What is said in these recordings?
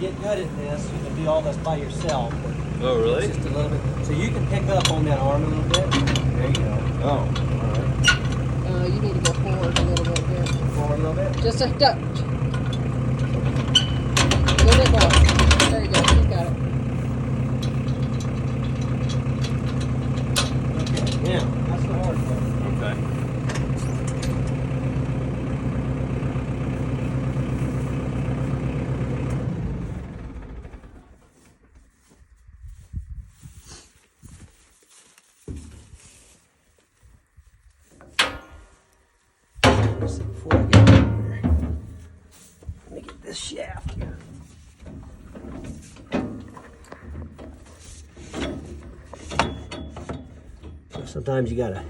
get good at this, you can do all this by yourself. Oh, really? Just a little bit. So you can pick up on that arm a little bit. There you go. Oh, all right. You need to go forward a little bit here. Forward a little bit. Just a touch. A little bit more. There you go. You got it. Okay. Now, that's the hard part. Okay. Let's see, before I get over here, let me get this shaft here. So sometimes you gotta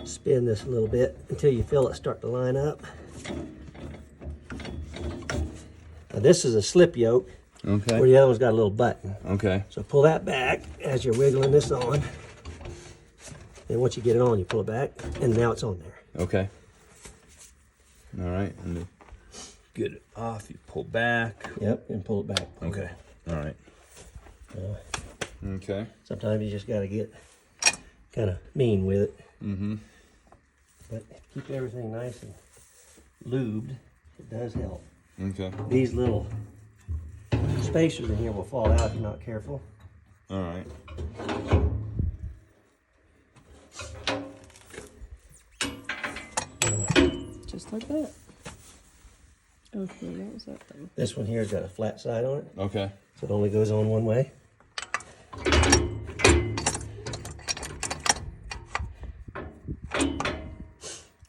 spin this a little bit until you feel it start to line up. Now this is a slip yoke, where Okay. the other one's got a little button. Okay. So pull that back as you're wiggling this on. And once you get it on, you pull it back, and now it's on there. Okay. All right. And to get it off, you pull back. Yep, and pull it back. Okay. All right. Okay. Sometimes you just gotta get kind of mean with it. Mm-hmm. But keep everything nice and lubed. It does help. Okay. These little spacers in here will fall out if you're not careful. All right. Just like that. Okay, what was that thing? This one here's got a flat side on it, Okay. so it only goes on one way.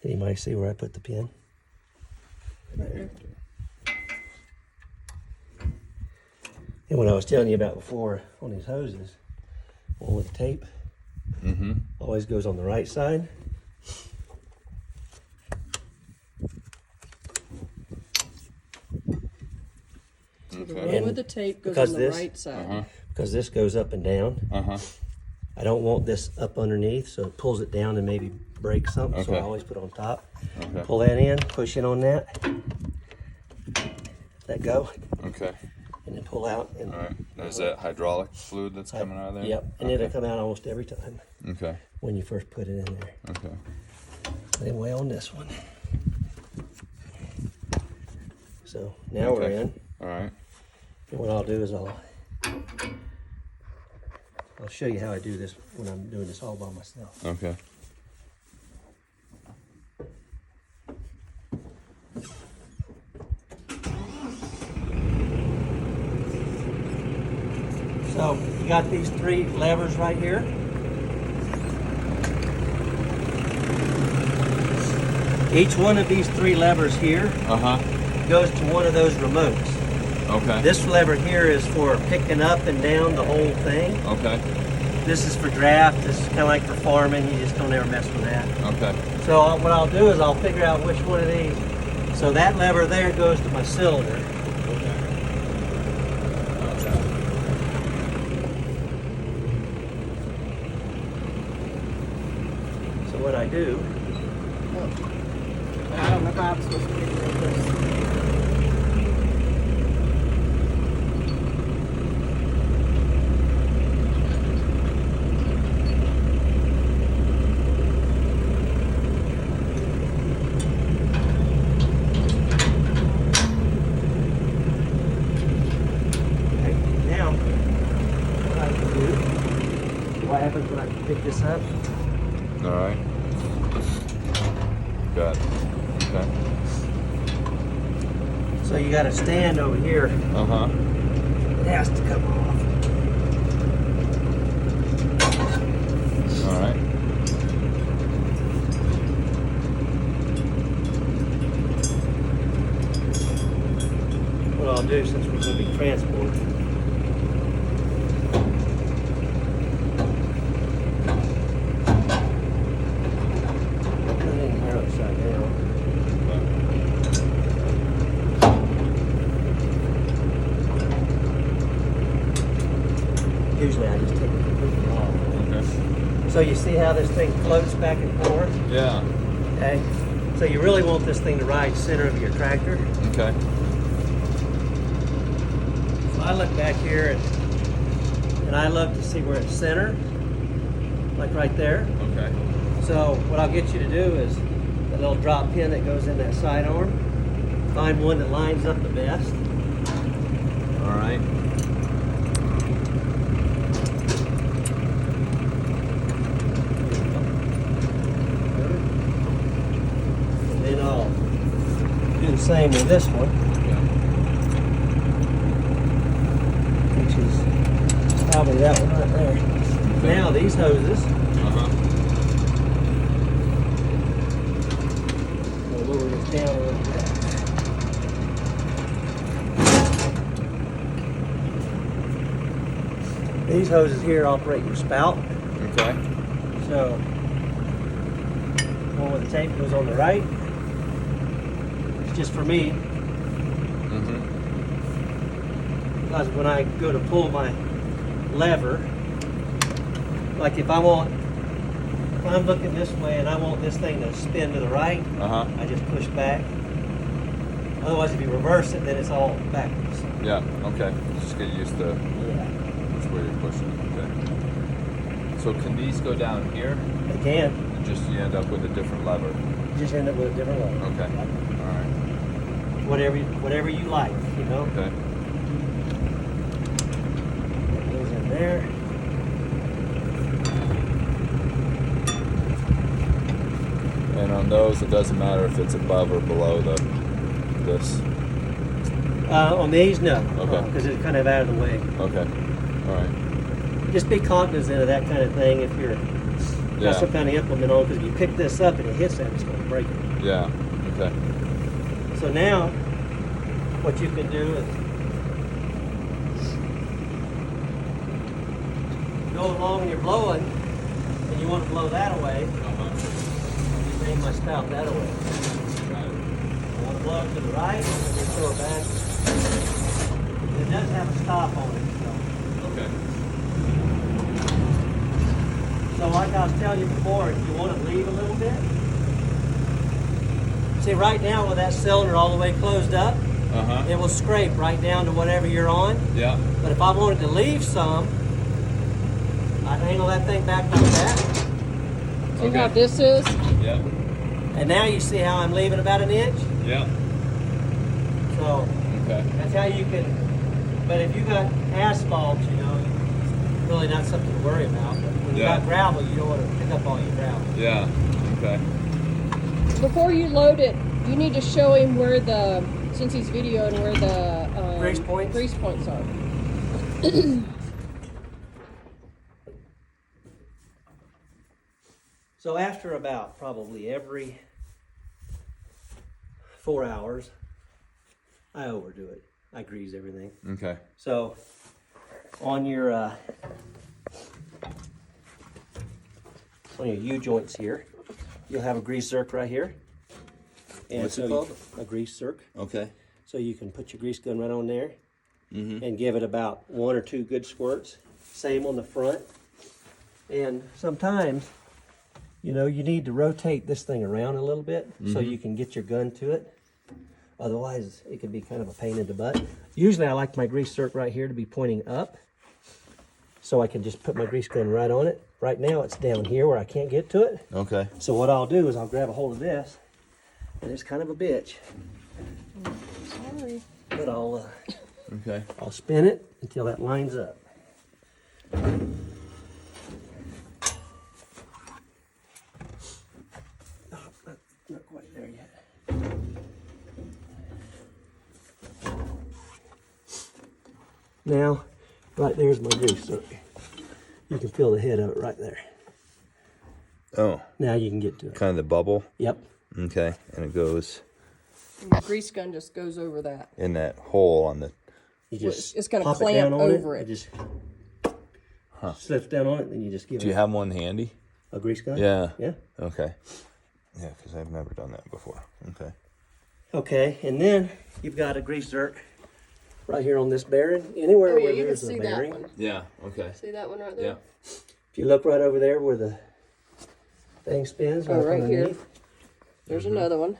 Anybody see where I put the pin? Right there. And what I was telling you about before on these hoses, one with tape, Mm-hmm. always goes on the right side. So the Okay. one with the tape goes because on the this- right side. Uh-huh. Because this goes up and down. Uh-huh. I don't want this up underneath, so it pulls it down and maybe breaks something. So I Okay. always put it on top. Okay. Pull that in, push in on that, let go, Okay. and then pull out. And All right. Is that hydraulic fluid that's coming out of there? Yep, and it'll come out almost every time Okay. when you first put it in there. Okay. Same way on this one. So now we're Okay. in. All right. And what I'll do is I'll show you how I do this when I'm doing this all by myself. Okay. So you got these three levers right here. Each one of these three levers here Uh-huh. goes to one of those remotes. Okay. This lever here is for picking up and down the whole thing. Okay. This is for draft. This is kind of like for farming. You just don't ever mess with that. Okay. So what I'll do is I'll figure out which one of these. So that lever there goes to my cylinder. So what I do, I don't know if I'm supposed to be doing this. okay, now what I can do, what happens when I pick this up? All right. Got it. Okay. So you got to stand over here. Uh-huh. It has to come off. All right. What I'll do, since we're going to be transporting, put it in here upside down. Usually I just take it completely off. Okay. So you see how this thing floats back and forth? Yeah. Okay. So you really want this thing to ride center of your tractor. Okay. I look back here and I look to see where it's centered, like right there. Okay. So what I'll get you to do is a little drop pin that goes in that sidearm. Find one that lines up the best. All right. And then I'll do the same with this one, which is probably that one right there. Now these hoses, I'll lower this down a little bit. These hoses here operate your spout. Okay. So, one with the tape goes on the right. It's just for me, because when I go to pull my lever, like if I'm looking this way and I want this thing to spin to the right, I just push back. Otherwise, if you reverse it, then it's all backwards. Yeah. Okay. Just get used to where you're pushing. Okay. So can these go down here? They can. And just you end up with a different lever. You just end up with a different lever. Okay. All right. Whatever you like, you know. Okay. That goes in there. And on those, it doesn't matter if it's above or below this. On these, no. Okay. Because it's kind of out of the way. Okay. All right. Just be cognizant of that kind of thing if you're got some kind of implement on, because if you pick this up and it hits that, it's going to break it. Yeah. Okay. So now, what you can do is go along and you're blowing, and you want to blow that away. You bring my spout that away. Got it. I want to blow it to the right, and then throw it back. It does have a stop on it. Okay. So like I was telling you before, if you want to leave a little bit, see right now with that cylinder all the way closed up, it will scrape right down to whatever you're on. Yeah. But if I wanted to leave some, I'd angle that thing back like that. See how this is? Yeah. And now you see how I'm leaving about 1 inch? Yeah. So Okay. that's how you can, but if you got asphalt, you know, it's really not something to worry about. But when you got gravel, you don't want to pick up all your gravel. Yeah. Okay. Before you load it, you need to show him where the, since he's videoing, where the grease points are. So after about probably every 4 hours, I overdo it. I grease everything. Okay. So on your U-joints here, you'll have a grease zerk right here. And What's it called? A grease zerk. Okay. So you can put your grease gun right on there and give it about 1 or 2 good squirts. Same on the front. And sometimes, you know, you need to rotate this thing around a little bit so you can get your gun to it. Otherwise, it can be kind of a pain in the butt. Usually I like my grease zerk right here to be pointing up, so I can just put my grease gun right on it. Right now it's down here where I can't get to it. Okay. So what I'll do is I'll grab a hold of this, and it's kind of a bitch. Sorry. But I'll spin it until that lines up. Not quite there yet. Now, right there's my grease zerk. You can feel the head of it right there. Oh. Now you can get to it. Kind of the bubble. Yep. Okay. And it goes And the grease gun just goes over that. in that hole on the. You just It's gonna pop clamp it down on over it. it. Just slips down on it, and you just give Do it you have one handy? a grease gun. Yeah. Yeah. Okay. Yeah, because I've never done that before. Okay. Okay, and then you've got a grease zerk right here on this bearing. Anywhere Oh yeah, where you can there's a see that bearing. one. Yeah. Okay. See that one right there? Yeah. If you look right over there where the thing spins, Oh, right here. underneath. There's another one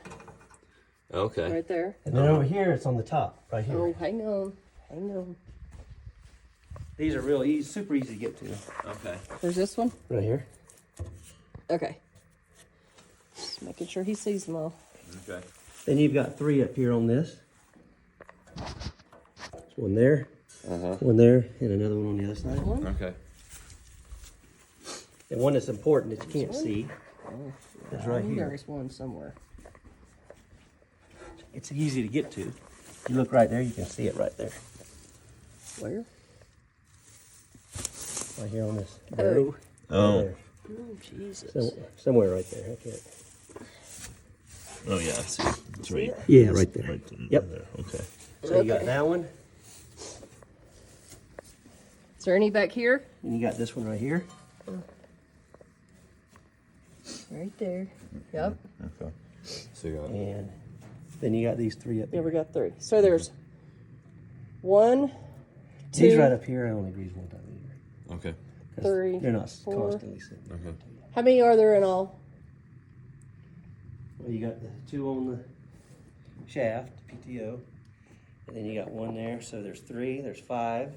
Okay. right there. And then over here, it's on the top, right here. Oh, hang on. Hang on. These are real easy, super easy to get to. Okay. There's this one. Right here. Okay. Just making sure he sees them all. Okay. Then you've got 3 up here on this. There's one there, one there, and another one on the other side. Okay. And one that's important that you can't see is right here. There's one somewhere. It's easy to get to. You look right there, you can see it right there. Where? Right here on this. Oh. berry. Right Oh. there. Oh, Jesus. Somewhere right there. I can't. Oh yeah, I see. It's right. Yeah, right there. Right Yep. there. Okay. So you got that one, Is there any back here? and you got this one right here. Right there. Yep. Okay. So you got And then you got these 3 up Yeah, here. we got 3. So there's 1, 2, These right up here, I only use one time a year. okay. 'Cause 3, They're not 4. constantly sitting. Okay. How many are there in all? Well, you got the 2 on the shaft, PTO, and then you got 1 there. So there's 3. There's 5,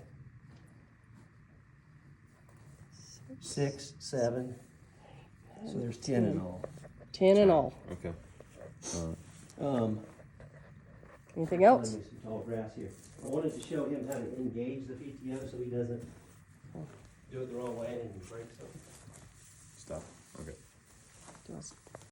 6, 7. So there's 10 in all. 10 in all. Okay. Anything Let else? me see tall grass here. I wanted to show him how to engage the PTO so he doesn't do it the wrong way and break something. Stop. Okay. Do I